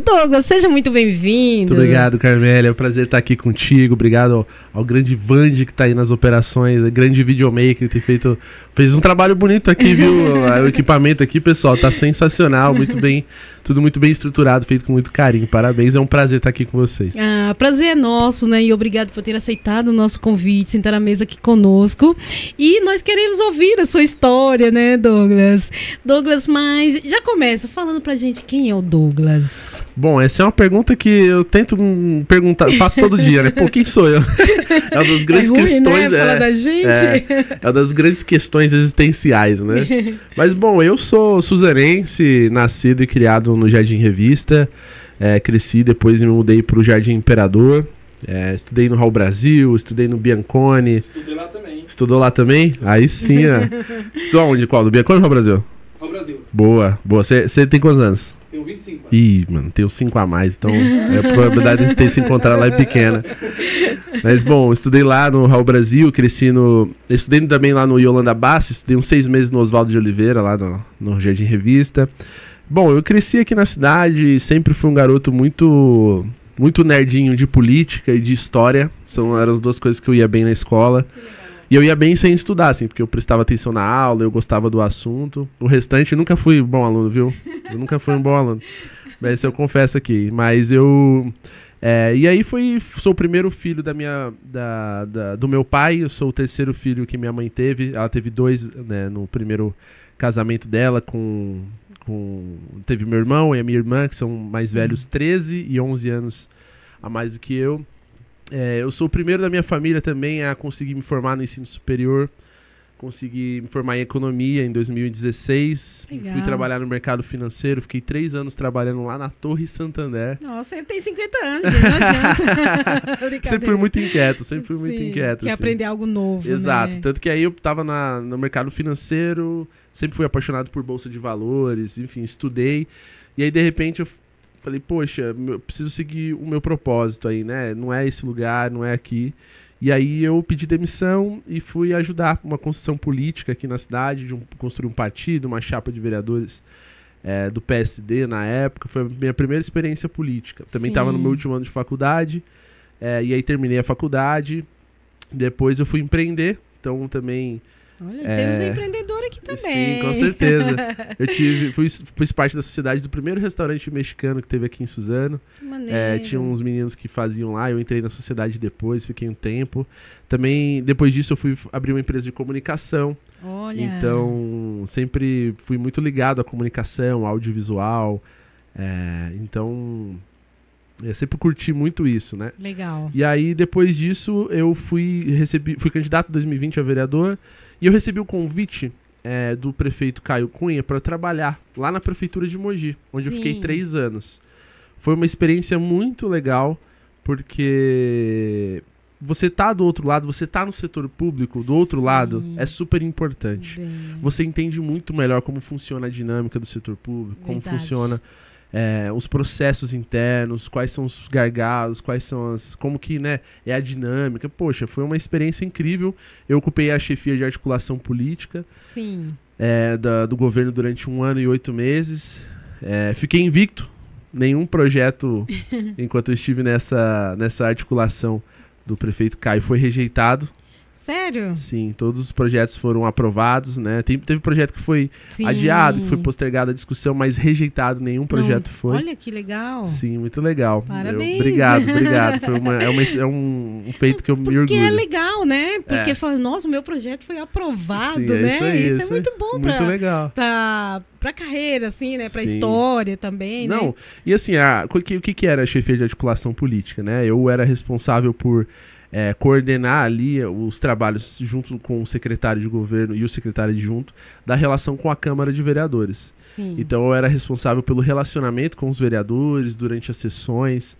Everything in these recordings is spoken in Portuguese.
Douglas, seja muito bem-vindo. Muito obrigado, Carmélia. É um prazer estar aqui contigo. Obrigado ao grande Vande que está aí nas operações, o grande videomaker que fez um trabalho bonito aqui, viu? O equipamento aqui, pessoal, tá sensacional, muito bem, tudo muito bem estruturado, feito com muito carinho. Parabéns, é um prazer estar aqui com vocês. Prazer é nosso, né? E obrigado por ter aceitado o nosso convite, sentar à mesa aqui conosco. E nós queremos ouvir a sua história, né, Douglas? Douglas, mas já começa falando pra gente quem é o Douglas. Bom, essa é uma pergunta que eu tento perguntar, faço todo dia, né? Pô, quem sou eu? É uma das grandes questões, né? Falar da gente. É uma das grandes questões existenciais, né? Mas, bom, eu sou suzanense, nascido e criado no Jardim Revista, cresci, depois me mudei pro Jardim Imperador, estudei no Raul Brasil, estudei no Bianconi. Estudei lá também. Estudou lá também? Aí sim, Estudou aonde? Qual? No Bianconi ou no Raul Brasil? Raul Brasil. Boa. Você tem quantos anos? Tenho 25. Ih, mano, tenho 5 a mais, então a probabilidade de ter se encontrado lá é pequena. Mas, bom, estudei lá no Raul Brasil, estudei também lá no Yolanda Bassi, estudei uns 6 meses no Oswaldo de Oliveira, lá no Jardim Revista. Bom, eu cresci aqui na cidade, sempre fui um garoto muito nerdinho de política e de história, eram as duas coisas que eu ia bem na escola. E eu ia bem sem estudar, assim, porque eu prestava atenção na aula, eu gostava do assunto. O restante, eu nunca fui bom aluno, viu? Eu nunca fui um bom aluno. Mas isso eu confesso aqui. Mas eu... e aí sou o primeiro filho do meu pai, eu sou o terceiro filho que minha mãe teve. Ela teve 2, né, no primeiro casamento dela, teve meu irmão e a minha irmã, que são mais velhos, 13 e 11 anos a mais do que eu. Eu sou o primeiro da minha família também a conseguir me formar no ensino superior, consegui me formar em economia em 2016, Legal. Fui trabalhar no mercado financeiro, fiquei 3 anos trabalhando lá na Torre Santander. Nossa, ele tem 50 anos, gente, não adianta. Sempre fui muito inquieto, Quer aprender algo novo, Exato, né? Tanto que aí eu tava no mercado financeiro, sempre fui apaixonado por bolsa de valores, enfim, estudei, e aí de repente eu falei, poxa, eu preciso seguir o meu propósito aí, né? Não é esse lugar, não é aqui. E aí eu pedi demissão e fui ajudar uma construção política aqui na cidade, construir um partido, uma chapa de vereadores do PSD na época. Foi a minha primeira experiência política. Também estava no meu último ano de faculdade, e aí terminei a faculdade. Depois eu fui empreender, então também... Olha, temos um empreendedor aqui também. Sim, com certeza. Fui parte da sociedade do primeiro restaurante mexicano que teve aqui em Suzano. Que maneiro. Tinha uns meninos que faziam lá, eu entrei na sociedade depois, fiquei um tempo. Também, depois disso, eu fui abrir uma empresa de comunicação. Olha. Então, sempre fui muito ligado à comunicação, audiovisual. Então, eu sempre curti muito isso, né? Legal. E aí, depois disso, eu fui candidato em 2020 a vereador. E eu recebi o convite do prefeito Caio Cunha para trabalhar lá na prefeitura de Mogi, onde eu fiquei 3 anos. Foi uma experiência muito legal, porque você tá do outro lado, você tá no setor público, do outro lado, é super importante. Você entende muito melhor como funciona a dinâmica do setor público, como funciona... os processos internos, quais são os gargalos, como que, né, é a dinâmica. Poxa, foi uma experiência incrível. Eu ocupei a chefia de articulação política do governo durante 1 ano e 8 meses. Fiquei invicto, nenhum projeto, enquanto eu estive nessa articulação do prefeito Caio, foi rejeitado. Sério? Sim, todos os projetos foram aprovados, né? Teve projeto que foi adiado, que foi postergado a discussão, mas rejeitado, nenhum projeto foi. Olha que legal. Sim, muito legal. Parabéns. Obrigado. Foi um feito que eu me orgulho. Porque é legal, né? Porque fala, nossa, o meu projeto foi aprovado, né? Isso é muito bom pra carreira, assim, né? Pra história também, Não, né? E assim, o que era a chefia de articulação política, né? Eu era responsável por coordenar ali os trabalhos junto com o secretário de governo e o secretário adjunto da relação com a Câmara de Vereadores. Sim. Então eu era responsável pelo relacionamento com os vereadores durante as sessões,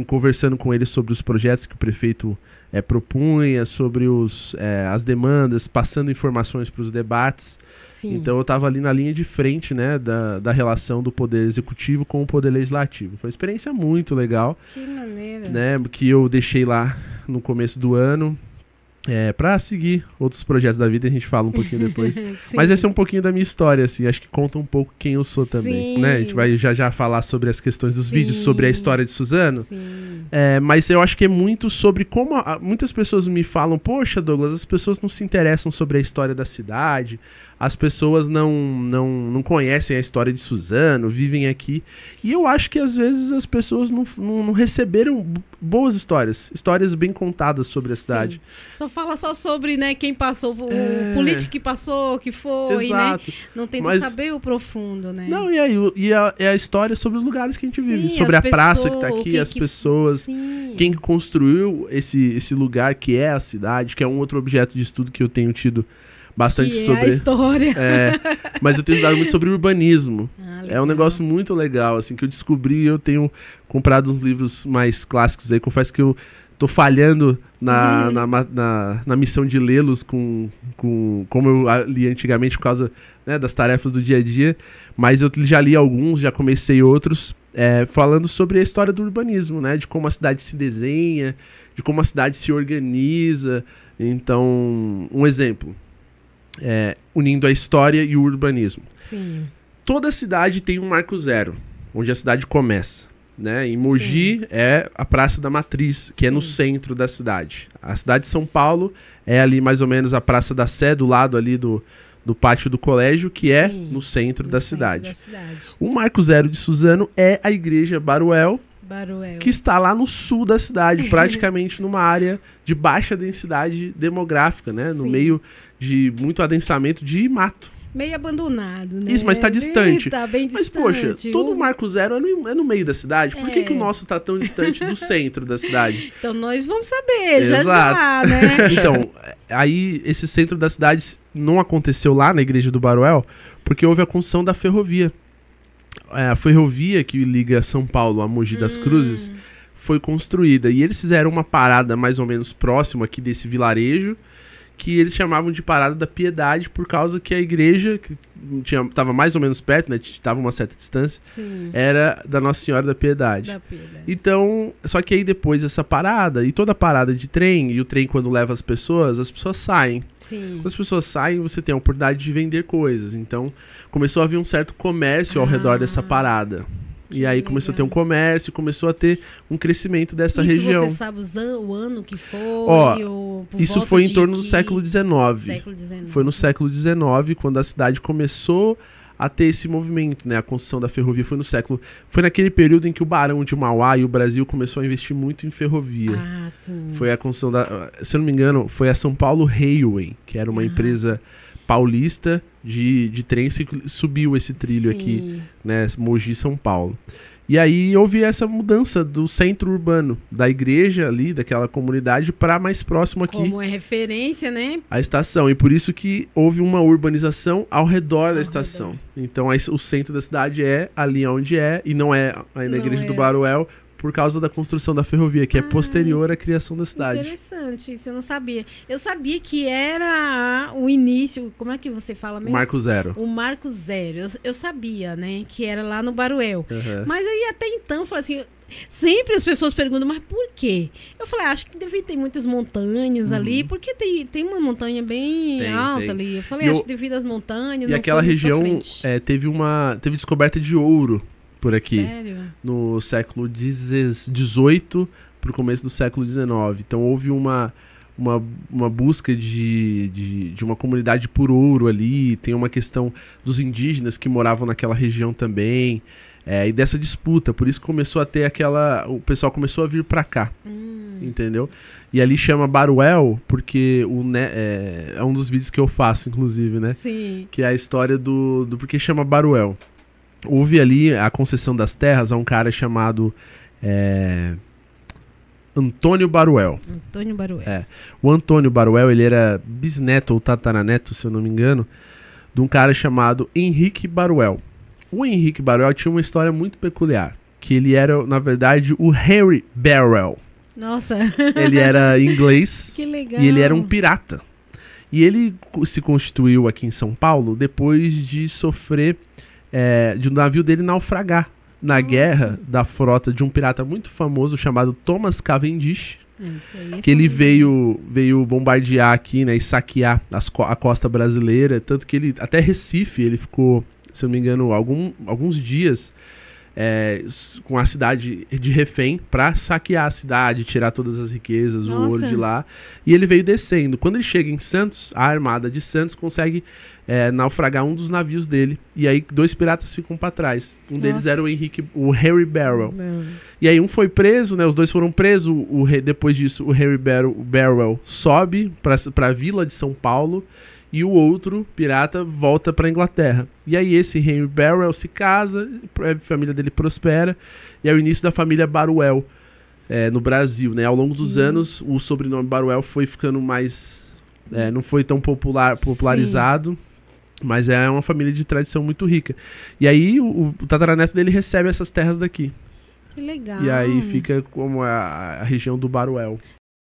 conversando com eles sobre os projetos que o prefeito propunha, sobre as demandas, passando informações para os debates. Sim. Então eu estava ali na linha de frente, né, da relação do Poder Executivo com o Poder Legislativo. Foi uma experiência muito legal. Que maneira. Né, que eu deixei lá no começo do ano. Pra seguir outros projetos da vida, a gente fala um pouquinho depois. Mas esse é um pouquinho da minha história, assim. Acho que conta um pouco quem eu sou também, né? A gente vai já falar sobre as questões dos vídeos, sobre a história de Suzano. Mas eu acho que é muito sobre como... muitas pessoas me falam, poxa, Douglas, as pessoas não se interessam sobre a história da cidade, as pessoas não conhecem a história de Suzano, vivem aqui. E eu acho que às vezes as pessoas não receberam boas histórias bem contadas sobre a cidade. Só fala só sobre, né, quem passou, o político que passou, que foi, exato. Né? Não tenta saber o profundo, né? Não, é a história sobre os lugares que a gente vive, sobre a praça que tá aqui, as pessoas, quem construiu esse lugar que é a cidade, que é um outro objeto de estudo que eu tenho tido bastante sobre a história. Mas eu tenho estudado muito sobre urbanismo. É um negócio muito legal, assim, que eu descobri. Eu tenho comprado uns livros mais clássicos aí. Confesso que eu tô falhando na missão de lê-los como eu li antigamente por causa, né, das tarefas do dia a dia. Mas eu já li alguns, já comecei outros, falando sobre a história do urbanismo, né? De como a cidade se desenha, de como a cidade se organiza. Então, um exemplo. Unindo a história e o urbanismo. Sim. Toda cidade tem um marco zero, onde a cidade começa, né? Em Mogi é a Praça da Matriz, que é no centro da cidade. A cidade de São Paulo é ali mais ou menos a Praça da Sé, do lado ali do pátio do colégio, que é no centro da cidade. O marco zero de Suzano é a Igreja Baruel, que está lá no sul da cidade, praticamente numa área de baixa densidade demográfica, né? No meio de muito adensamento de mato. Meio abandonado, né? Isso, mas está distante. Tá bem distante. Mas, poxa, todo marco zero é no meio da cidade. Por que o nosso tá tão distante do centro da cidade? Então nós vamos saber, já, né? Então, aí esse centro da cidade não aconteceu lá na Igreja do Baruel, porque houve a construção da ferrovia. A ferrovia que liga São Paulo a Mogi das Cruzes foi construída. E eles fizeram uma parada mais ou menos próxima aqui desse vilarejo, que eles chamavam de Parada da Piedade, por causa que a igreja, que estava mais ou menos perto, né, estava uma certa distância, era da Nossa Senhora da Piedade. Então, só que aí depois essa parada, e toda parada de trem, e o trem quando leva as pessoas saem. Quando as pessoas saem, você tem a oportunidade de vender coisas. Então, começou a haver um certo comércio ao redor dessa parada. E aí começou a ter um comércio, começou a ter um crescimento dessa região. Você sabe o ano que foi? Isso foi em torno do século XIX. Foi no século XIX, quando a cidade começou a ter esse movimento, né? A construção da ferrovia foi naquele período em que o Barão de Mauá e o Brasil começou a investir muito em ferrovia. Foi a construção se eu não me engano, foi a São Paulo Railway, que era uma empresa paulista de trem, que subiu esse trilho aqui, né, Mogi, São Paulo. E aí houve essa mudança do centro urbano, da igreja ali, daquela comunidade, para mais próximo aqui. Como é referência, né? A estação. E por isso que houve uma urbanização ao redor da estação. Então o centro da cidade é ali onde e não é aí na Igreja do Baruel, por causa da construção da ferrovia, que é posterior à criação da cidade. Interessante, isso eu não sabia. Eu sabia que era o início, como é que você fala mesmo? Marco Zero. O Marco Zero. Eu sabia, né, que era lá no Baruel. Mas aí até então, eu falei assim, sempre as pessoas perguntam, mas por quê? Eu falei, acho que deve ter muitas montanhas ali, porque tem uma montanha bem alta ali. Eu falei, acho que devido às montanhas. E aquela região teve descoberta de ouro por aqui. Sério? No século XVIII para o começo do século XIX. Então houve uma busca de uma comunidade por ouro ali. Tem uma questão dos indígenas que moravam naquela região também. E dessa disputa. Por isso começou a ter o pessoal começou a vir para cá. Entendeu? E ali chama Baruel, porque é um dos vídeos que eu faço, inclusive, né? Sim. Que é a história do porquê chama Baruel. Houve ali a concessão das terras a um cara chamado Antônio Baruel. Antônio Baruel. O Antônio Baruel, ele era bisneto ou tataraneto, se eu não me engano, de um cara chamado Henrique Baruel. O Henrique Baruel tinha uma história muito peculiar, que ele era, na verdade, o Henry Barrel. Nossa! Ele era inglês. Que legal! E ele era um pirata. E ele se constituiu aqui em São Paulo depois de sofrer de um navio dele naufragar na guerra da frota de um pirata muito famoso chamado Thomas Cavendish, Isso aí é que ele família. veio bombardear aqui, né, e saquear a costa brasileira, tanto que ele, até Recife, ele ficou, se eu não me engano, alguns dias com a cidade de refém pra saquear a cidade, tirar todas as riquezas, o ouro de lá, e ele veio descendo. Quando ele chega em Santos, a armada de Santos consegue naufragar um dos navios dele, e aí 2 piratas ficam pra trás. Um deles era o Harry Barrel. E aí um foi preso, né? Os 2 foram presos. Depois disso, o Harry Barrel sobe pra vila de São Paulo e o outro pirata volta pra Inglaterra. E aí esse Harry Barrel se casa, a família dele prospera, e é o início da família Baruel no Brasil, né? Ao longo dos anos, o sobrenome Baruel foi ficando mais... não foi tão popularizado. Mas é uma família de tradição muito rica. E aí o tataraneto dele recebe essas terras daqui. Que legal. E aí fica como a região do Baruel.